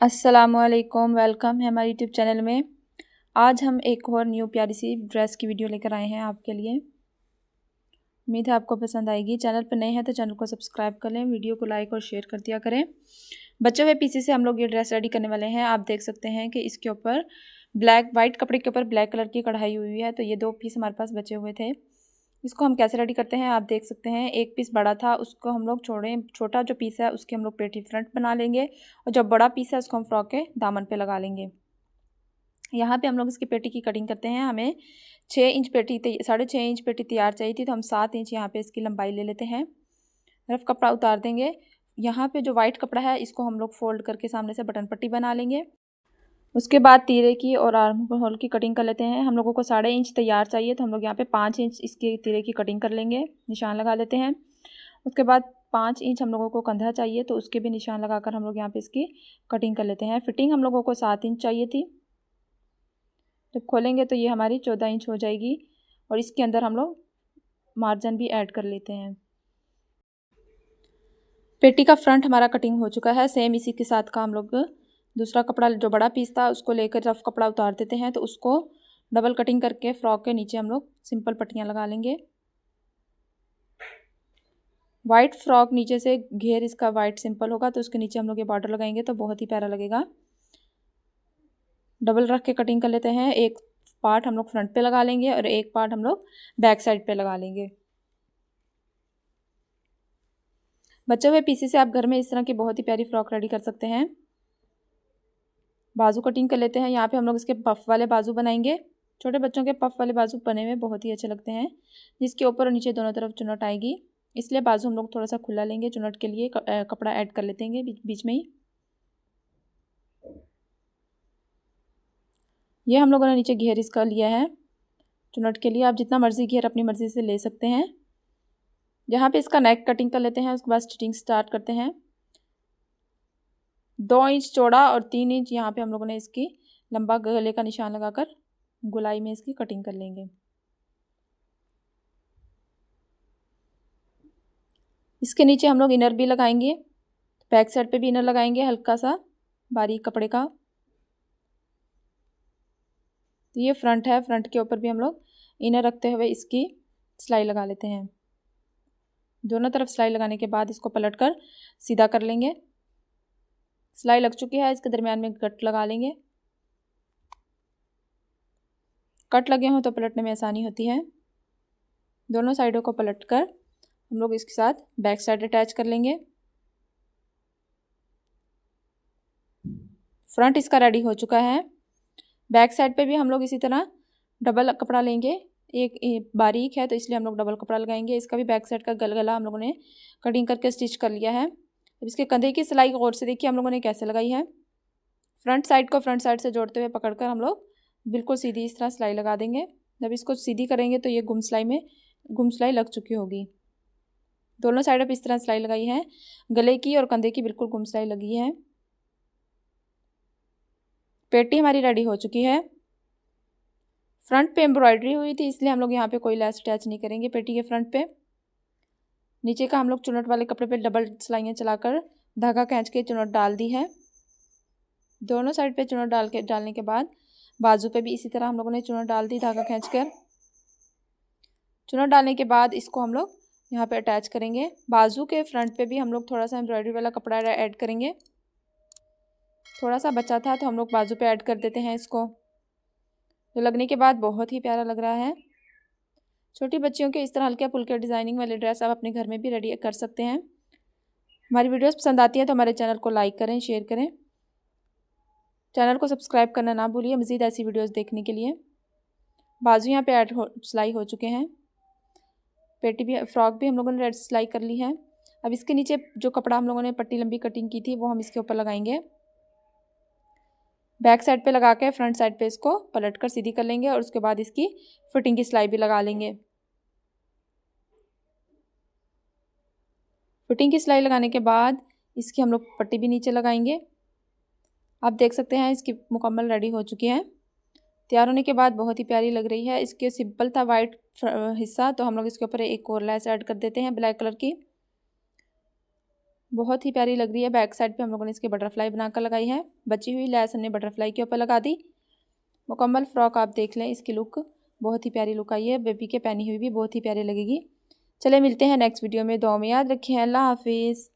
अस्सलामुअलैकुम, वेलकम है हमारे यूट्यूब चैनल में। आज हम एक और न्यू प्यारी सी ड्रेस की वीडियो लेकर आए हैं आपके लिए। उम्मीद है आपको पसंद आएगी। चैनल पर नए हैं तो चैनल को सब्सक्राइब कर लें, वीडियो को लाइक और शेयर कर दिया करें। बचे हुए पीसे से हम लोग ये ड्रेस रेडी करने वाले हैं। आप देख सकते हैं कि इसके ऊपर वाइट कपड़े के ऊपर ब्लैक कलर की कढ़ाई हुई है। तो ये 2 पीस हमारे पास बचे हुए थे। इसको हम कैसे रेडी करते हैं आप देख सकते हैं। एक पीस बड़ा था, उसको हम लोग छोटा जो पीस है उसकी हम लोग पेटी फ्रंट बना लेंगे, और जो बड़ा पीस है उसको हम फ्रॉक के दामन पे लगा लेंगे। यहाँ पे हम लोग इसकी पेटी की कटिंग करते हैं। हमें 6 इंच पेटी 6.5 इंच पेटी तैयार चाहिए थी, तो हम 7 इंच यहाँ पे इसकी लंबाई ले लेते हैं। रफ कपड़ा उतार देंगे। यहाँ पे जो वाइट कपड़ा है इसको हम लोग फोल्ड करके सामने से बटन पट्टी बना लेंगे। उसके बाद तीरे की और आर्म होल की कटिंग कर लेते हैं। हम लोगों को 1.5 इंच तैयार चाहिए, तो हम लोग यहाँ पे 5 इंच इसके तीरे की कटिंग कर लेंगे, निशान लगा लेते हैं। उसके बाद 5 इंच हम लोगों को कंधा चाहिए, तो उसके भी निशान लगाकर हम लोग यहाँ पे इसकी कटिंग कर लेते हैं। फिटिंग हम लोगों को 7 इंच चाहिए थी। जब खोलेंगे तो ये हमारी 14 इंच हो जाएगी, और इसके अंदर हम लोग मार्जिन भी ऐड कर लेते हैं। पेटी का फ्रंट हमारा कटिंग हो चुका है। सेम इसी के साथ का हम लोग दूसरा कपड़ा जो बड़ा पीस था उसको लेकर रफ कपड़ा उतार देते हैं, तो उसको डबल कटिंग करके फ्रॉक के नीचे हम लोग सिंपल पट्टियाँ लगा लेंगे। वाइट फ्रॉक नीचे से घेर इसका वाइट सिंपल होगा, तो उसके नीचे हम लोग ये बॉर्डर लगाएंगे तो बहुत ही प्यारा लगेगा। डबल रख के कटिंग कर लेते हैं। एक पार्ट हम लोग फ्रंट पे लगा लेंगे और एक पार्ट हम लोग बैक साइड पे लगा लेंगे। बचे हुए पीसी से आप घर में इस तरह की बहुत ही प्यारी फ्रॉक रेडी कर सकते हैं। बाजू कटिंग कर लेते हैं। यहाँ पे हम लोग इसके पफ वाले बाजू बनाएंगे। छोटे बच्चों के पफ वाले बाजू बने हुए बहुत ही अच्छे लगते हैं, जिसके ऊपर और नीचे दोनों तरफ चुन्नट आएगी। इसलिए बाजू हम लोग थोड़ा सा खुला लेंगे। चुन्नट के लिए कपड़ा ऐड कर लेते हैं बीच में ही। ये हम लोगों ने नीचे घेर इसका लिया है चुन्नट के लिए। आप जितना मर्जी घेर अपनी मर्जी से ले सकते हैं। यहाँ पे इसका नेक कटिंग कर लेते हैं। उसके बाद स्टिचिंग स्टार्ट करते हैं। 2 इंच चौड़ा और 3 इंच यहाँ पे हम लोगों ने इसकी लंबा गले का निशान लगाकर गोलाई में इसकी कटिंग कर लेंगे। इसके नीचे हम लोग इनर भी लगाएंगे। बैक साइड पे भी इनर लगाएंगे हल्का सा बारीक कपड़े का। तो ये फ्रंट है, फ्रंट के ऊपर भी हम लोग इनर रखते हुए इसकी सिलाई लगा लेते हैं। दोनों तरफ सिलाई लगाने के बाद इसको पलट कर सीधा कर लेंगे। सिलाई लग चुकी है, इसके दरमियान में कट लगा लेंगे। कट लगे हों तो पलटने में आसानी होती है। दोनों साइडों को पलट कर हम लोग इसके साथ बैक साइड अटैच कर लेंगे। फ्रंट इसका रेडी हो चुका है। बैक साइड पे भी हम लोग इसी तरह डबल कपड़ा लेंगे। एक बारीक है तो इसलिए हम लोग डबल कपड़ा लगाएंगे। इसका भी बैक साइड का गला हम लोगों ने कटिंग करके स्टिच कर लिया है। अब इसके कंधे की सिलाई गौर से देखिए हम लोगों ने कैसे लगाई है। फ्रंट साइड को फ्रंट साइड से जोड़ते हुए पकड़कर हम लोग बिल्कुल सीधी इस तरह सिलाई लगा देंगे। जब इसको सीधी करेंगे तो ये गुम सिलाई लग चुकी होगी। दोनों साइड पर इस तरह सिलाई लगाई है। गले की और कंधे की बिल्कुल गुम सिलाई लगी है। पेटी हमारी रेडी हो चुकी है। फ्रंट पे एम्ब्रॉयडरी हुई थी इसलिए हम लोग यहाँ पे कोई लेस अटैच नहीं करेंगे पेटी के फ्रंट पे। नीचे का हम लोग चुन्नट वाले कपड़े पे डबल सिलाइयाँ चलाकर धागा खींच के चुन्नट डाल दी है। दोनों साइड पे चुन्नट डालने के बाद बाजू पे भी इसी तरह हम लोगों ने चुन्नट डाल दी धागा खींच कर। चुन्नट डालने के बाद इसको हम लोग यहाँ पे अटैच करेंगे। बाजू के फ्रंट पे भी हम लोग थोड़ा सा एम्ब्रॉयडरी वाला कपड़ा ऐड करेंगे। थोड़ा सा बचा था तो हम लोग बाजू पे ऐड कर देते हैं इसको। तो लगने के बाद बहुत ही प्यारा लग रहा है। छोटी बच्चियों के इस तरह हल्के फुल्के डिज़ाइनिंग वाले ड्रेस आप अपने घर में भी रेडी कर सकते हैं। हमारी वीडियोस पसंद आती है तो हमारे चैनल को लाइक करें, शेयर करें। चैनल को सब्सक्राइब करना ना भूलिए मज़ीद ऐसी वीडियोस देखने के लिए। बाजू यहाँ पे सिलाई हो चुके हैं। पेटी भी फ्रॉक भी हम लोगों ने रेड सिलाई कर ली है। अब इसके नीचे जो कपड़ा हम लोगों ने पट्टी लंबी कटिंग की थी वो हम इसके ऊपर लगाएंगे। बैक साइड पे लगा के फ्रंट साइड पे इसको पलट कर सीधी कर लेंगे और उसके बाद इसकी फिटिंग की सिलाई भी लगा लेंगे। फिटिंग की सिलाई लगाने के बाद इसकी हम लोग पट्टी भी नीचे लगाएंगे। आप देख सकते हैं इसकी मुकम्मल रेडी हो चुकी है। तैयार होने के बाद बहुत ही प्यारी लग रही है। इसके सिंपल था वाइट हिस्सा, तो हम लोग इसके ऊपर एक और लेस ऐड कर देते हैं ब्लैक कलर की। बहुत ही प्यारी लग रही है। बैक साइड पे हम लोगों ने इसके बटरफ्लाई बनाकर लगाई है। बची हुई लेस हमने बटरफ्लाई के ऊपर लगा दी। मुकम्मल फ्रॉक आप देख लें, इसकी लुक बहुत ही प्यारी लुक आई है। बेबी के पहनी हुई भी बहुत ही प्यारी लगेगी। चले मिलते हैं नेक्स्ट वीडियो में। दुआ में याद रखें। अल्लाह हाफिज़।